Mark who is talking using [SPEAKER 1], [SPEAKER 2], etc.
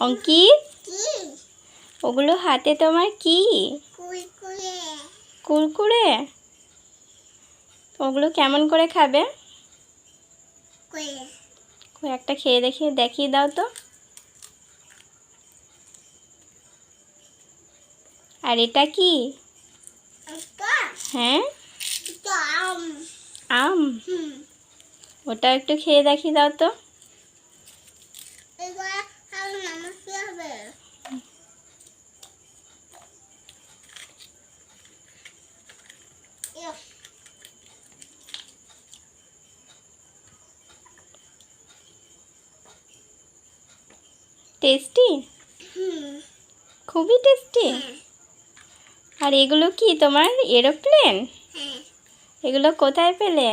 [SPEAKER 1] অঙ্কিত, ওগুলো হাতে তোমার কি? কুরকুরে। ওগুলো কেমন করে খাবে? একটা খেয়ে দেখিয়ে দাও তো। আর এটা কি? হ্যাঁ, আম। ওটা একটু খেয়ে দেখিয়ে দাও তো। টেস্টি, খুবই টেস্টি। আর এগুলো কি তোমার এরোপ্লেন? এগুলো কোথায় পেলে?